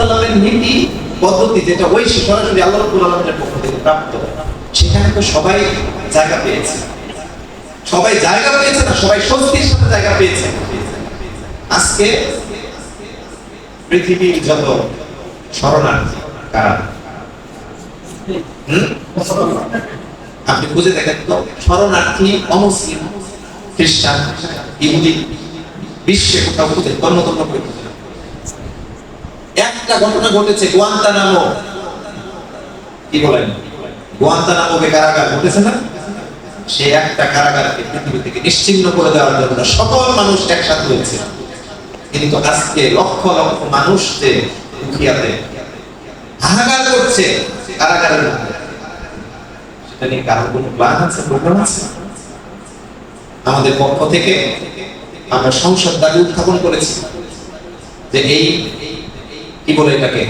সাল্লামের নীতি পদ্ধতি যেটা ওই সরাসরি আল্লাহ রাব্বুল আলামিনের পক্ষ থেকে প্রাপ্ত, সেখানে তো সবাই জায়গা পেয়েছে। সবাই জায়গা পেয়েছে না, সবাই স্বস্তির সাথে জায়গা পেয়েছে। আজকে পৃথিবীর যত শরণার্থী কারা, আপনি বুঝে দেখেন তো, শরণার্থী অমুসলিম, খ্রিস্টান, ইহুদি, বিশ্বে কোথাও খুঁজে তন্ন করে একটা ঘটনা ঘটেছে গুয়ান্তানামো, কি বলেন, গুয়ান্তানামো কারাগার ঘটেছে না? সে একটা কারাগারকে পৃথিবী থেকে নিশ্চিহ্ন করে দেওয়ার জন্য সকল মানুষ একসাথে হয়েছে। কিন্তু আজকে লক্ষ লক্ষ মানুষ যে দুনিয়াতে হাহাকার করছে কারাগারের মধ্যে, সেটা নিয়ে কারো কোনো প্ল্যান আছে, প্রোগ্রাম আছে? আমাদের পক্ষ থেকে আমরা সংসদ দাবি উত্থাপন করেছি যে এই কি বলে এটাকে,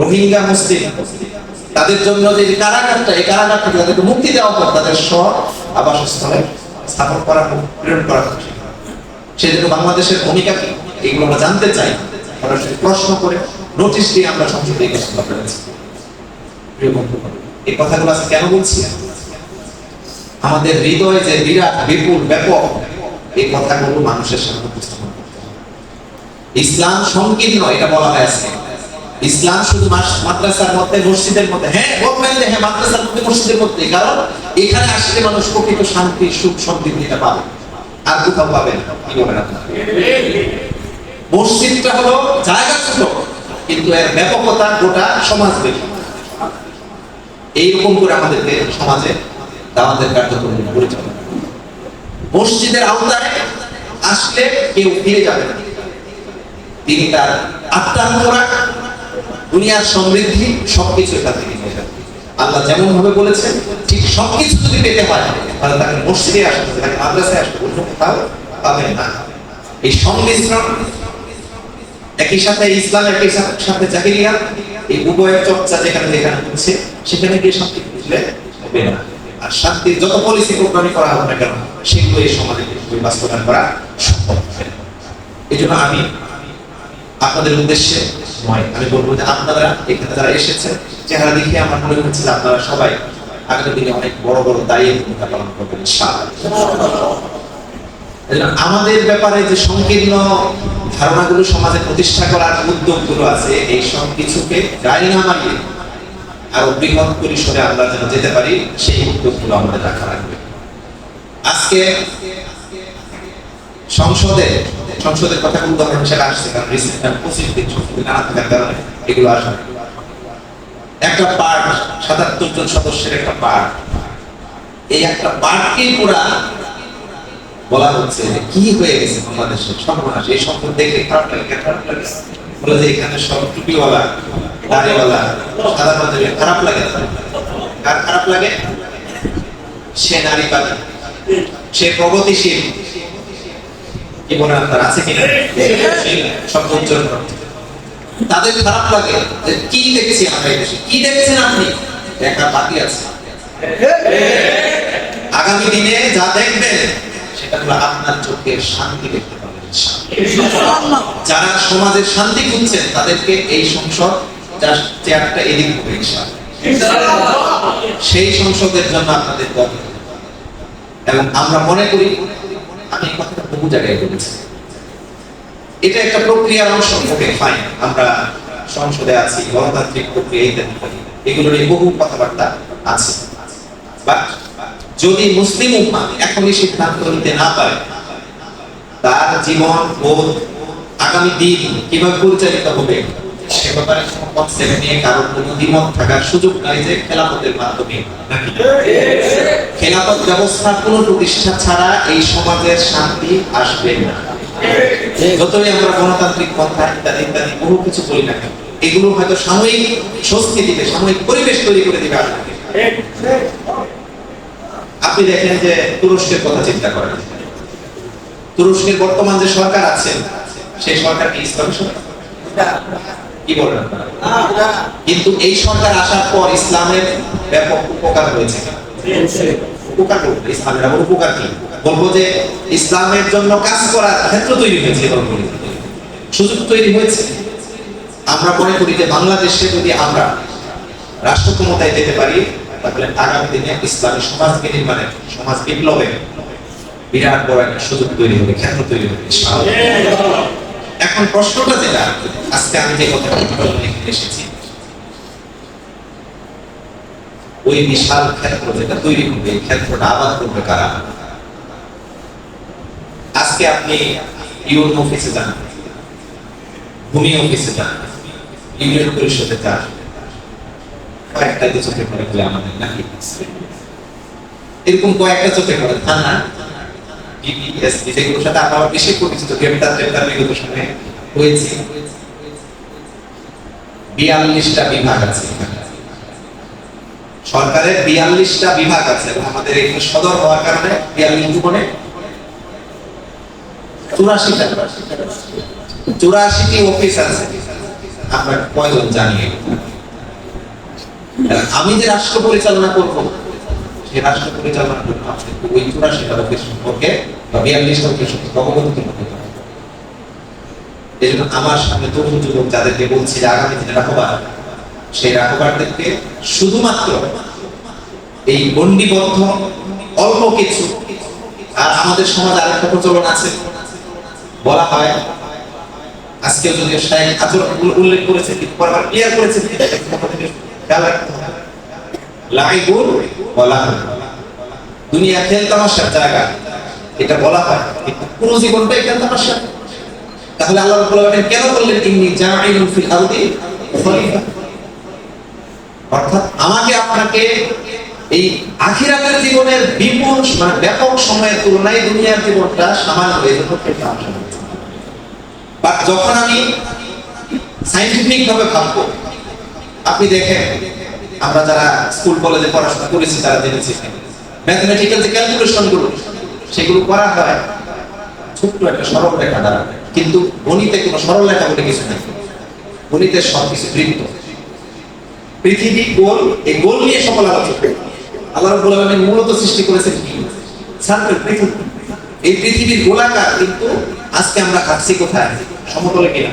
রোহিঙ্গা মুসলিম, তাদের জন্য যে কারাগারটা, এই কারাগার থেকে তাদেরকে মুক্তি দেওয়া পর তাদের স্ব আবাসস্থলে স্থাপন করা, প্রেরণ করা হচ্ছে। সেজন্য বাংলাদেশের ভূমিকা কি, এগুলো আমরা জানতে চাই। সরাসরি প্রশ্ন করে নোটিশ দিয়ে আমরা সংসদে এই কথা বলেছি। এই কথাগুলো আজকে কেন বলছি? আমাদের হৃদয় যে বিরাট, বিপুল, ব্যাপক, এই কথাগুলো মানুষের সামনে উপস্থাপন করতে হবে। ইসলাম সংকীর্ণ, এটা বলা হয় আজকে। ইসলাম শুধু মাদ্রাসার মধ্যে, মসজিদের মধ্যে, হ্যাঁ বলবেন যে হ্যাঁ মাদ্রাসার মধ্যে, মসজিদের মধ্যে, কারণ এখানে আসলে মানুষ প্রকৃত শান্তি, সুখ, সমৃদ্ধিটা পাবে, আর কোথাও পাবে না। কি বলেন আপনারা? মসজিদটা হলো জায়গা ছোট, কিন্তু এর ব্যাপকতা গোটা সমাজ ব্যাপী। এইরকম করে আমাদেরকে সমাজে দাওয়াতের কার্যক্রম পরিচালনা, মসজিদের আওতায় আসলে কেউ ফিরে যাবে না। তিনি তার আত্মার খোরাক, দুনিয়ার সমৃদ্ধি সবকিছু এখান থেকে নিয়ে যাবে। আল্লাহ যেমন ভাবে বলেছেন ঠিক সবকিছু যদি পেতে হয় তাহলে তাকে মসজিদে আসতে হবে, তাকে মাদ্রাসায় আসতে হবে, কোথাও পাবে না। এই সংমিশ্রণ, একই সাথে ইসলাম, একই সাথে জাহিলিয়া, এই উভয়ের চর্চা যেখানে যেখানে হচ্ছে সেখানে গিয়ে শান্তি খুঁজলে হবে না। আর শান্তির যত পলিসি প্রোগ্রামই করা হবে না কেন, সেগুলো এই সমাজে বাস্তবায়ন করা সম্ভব হবে না। এই জন্য আমি আপনাদের উদ্দেশ্যে আমি বলবো যে আপনারা এখানে যারা এসেছেন, চেহারা দেখে আমার মনে হচ্ছে যে আপনারা সবাই আগামী দিনে অনেক বড় বড় দায়িত্ব ভূমিকা পালন করবেন ইনশাআল্লাহ। আমাদের ব্যাপারে যে সংকীর্ণ ধারণাগুলো সমাজে প্রতিষ্ঠা করার উদ্যোগগুলো আছে, এই সব কিছুকে গায়ে না মারিয়ে আরো বৃহৎ পরিসরে আমরা যেন যেতে পারি, সেই উদ্যোগগুলো আমাদের রাখা লাগবে। আজকে সংসদের কথা উদাহরণ হিসেবে আসছে, কারণ রিসেন্ট 25 দিন সংসদে না থাকার কারণে এগুলো আসে। একটা পার্ট, 77 জন সদস্যের একটা পার্ট, এই একটা পার্টকেই পুরা বলা হচ্ছে যে কি হয়ে গেছে বাংলাদেশের সর্বনাশ। এই সম্পদ দেখে খারাপ লাগে বলে যে এখানে সব টুপিওয়ালা, দাড়িওয়ালা, সাদা পাঞ্জাবি, খারাপ লাগে। কার খারাপ লাগে? সে নারীবাদী, সে প্রগতিশীল, কি মনে আপনার আছে কিনা? সব জন্য তাদের খারাপ লাগে যে কি দেখছি আমরা এই দেশে। কি দেখছেন আপনি? একটা বাকি আছে। আগামী দিনে যা দেখবেন সেটা হলো আপনার চোখে শান্তি দেখতে পাবেন ইনশাআল্লাহ। যারা সমাজের শান্তি খুঁজছেন তাদেরকে এই সংসদ চেয়ারটা এদিক হবে ইনশাআল্লাহ। সেই সংসদের জন্য আপনাদের দোয়া করতে হবে। এবং আমরা মনে করি, আমি এই কথাটা বহু জায়গায় বলেছি, এটা একটা প্রক্রিয়ার অংশ। ওকে ফাইন, আমরা সংসদে আছি, গণতান্ত্রিক প্রক্রিয়া ইত্যাদি, এগুলোর বহু কথাবার্তা আছে। বাট যদি মুসলিম উম্মাহ এখনই সিদ্ধান্ত নিতে না পারে, তার জীবন বোধ আগামী দিন কিভাবে পরিচালিত হবে সে ব্যাপারে কোনো কনসেপ্ট নিয়ে কারোর কোনো দ্বিমত থাকার সুযোগ নাই যে খেলাফতের মাধ্যমে নাকি খেলাফত ব্যবস্থার কোনো প্রতিষ্ঠা ছাড়া এই সমাজের শান্তি আসবে না। যতই আমরা গণতান্ত্রিক পন্থা ইত্যাদি ইত্যাদি বহু কিছু বলি না কেন, এগুলো হয়তো সাময়িক স্বস্তি দিবে, সাময়িক পরিবেশ তৈরি করে দিবে। আপনি দেখেন যে তুরস্কের কথা চিন্তা করেন, তুরস্কের বর্তমান যে সরকার আছে সেই সরকার কি ইসলামী সরকার? কি বলেন আপনারা? কিন্তু এই সরকার আসার পর ইসলামের ব্যাপক উপকার হয়েছে। উপকার করবে ইসলামের, আবার উপকার কি বলবো যে ইসলামের জন্য কাজ করার ক্ষেত্র তৈরি হয়েছে, সুযোগ তৈরি হয়েছে। আমরা মনে করি যে বাংলাদেশে যদি আমরা রাষ্ট্র ক্ষমতায় যেতে পারি তাহলে আগামী দিনে ইসলামী সমাজকে নির্মাণে, সমাজ বিপ্লবে বিরাট বড় একটা সুযোগ তৈরি হবে, ক্ষেত্র তৈরি হবে। এখন প্রশ্নটা যেটা, আজকে আমি যে কথা এসেছি, ওই বিশাল ক্ষেত্র যেটা তৈরি হবে, এই ক্ষেত্রটা আবাদ করবে কারা? আজকে আপনি ইউন অফিসে যান, ভূমি অফিসে যান, ইউনিয়ন পরিষদে যান, কয়েকটা চোখে পড়ে বলে আমাদের নাকি এরকম কয়েকটা চোখে পড়ে থানা, বিপিএসপি, যেগুলোর সাথে আমরা বেশি পরিচিত, গ্রেপ্তার বিগত সময়ে হয়েছে। 42টা বিভাগ আছে, সরকারের 42টা বিভাগ আছে এবং আমাদের এখানে সদর হওয়ার কারণে 42 জীবনে 84টি অফিস আছে। আমরা কয়জন জানি? আমি যে রাষ্ট্র পরিচালনা করব, সেই রাষ্ট্র পরিচালনার জন্য ওই 84টা অফিস সম্পর্কে বা 42টা অফিস সম্পর্কে অবগত করতে হবে। এই জন্য আমার সামনে তরুণ যুবক যাদেরকে বলছি যে আগামী দিনে রাখবার, সেই রাখবারদেরকে শুধুমাত্র এই গণ্ডিবদ্ধ অল্প কিছু, আর আমাদের সমাজে আরেকটা প্রচলন আছে, বলা হয় আজকে যদি শায়েখ আচরণ উল্লেখ করেছে, বারবার ক্লিয়ার করেছে, লাইবুল ওয়ালা দুনিয়া খেল তামাশার জায়গা, এটা বলা হয়, কিন্তু পুরো জীবনটাই খেল তামাশা। তাহলে আল্লাহ রাব্বুল আলামিন কেন বললেন ইন্নী জাইলুন ফিল আরদি খলিফা? অর্থাৎ আমাকে আপনাকে এই আখিরাতের জীবনের বিপুল মানে ব্যাপক সময়ের তুলনায় দুনিয়ার জীবনটা সামান্য হয়ে যেতে পারে। বাট যখন আমি সায়েন্টিফিক ভাবে ভাববো, আপনি দেখেন আমরা যারা স্কুল কলেজে পড়াশোনা করেছি তারা জেনেছি ম্যাথমেটিক্যাল যে ক্যালকুলেশন গুলো সেগুলো করা হয় ছোট্ট একটা সরল রেখা দ্বারা, কিন্তু গণিতে কোনো সরল রেখা বলে কিছু নেই। গণিতের সবকিছু বৃত্ত, পৃথিবী গোল, এই গোল নিয়ে সকল আলোচনা। আল্লাহ রাব্বুল আলামিন মূলত সৃষ্টি করেছেন কি? সার্কেল, পৃথিবী। এই পৃথিবীর গোলাকার, কিন্তু আজকে আমরা খাচ্ছি কোথায়? সমতলে কিনা?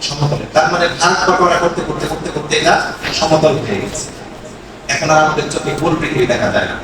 সমতলে। তার মানে ভাগ বাটোয়ারা করতে করতে করতে করতে এটা সমতল হয়ে গেছে। এখন আর আমাদের চোখে গোল পৃথিবী দেখা যায় না।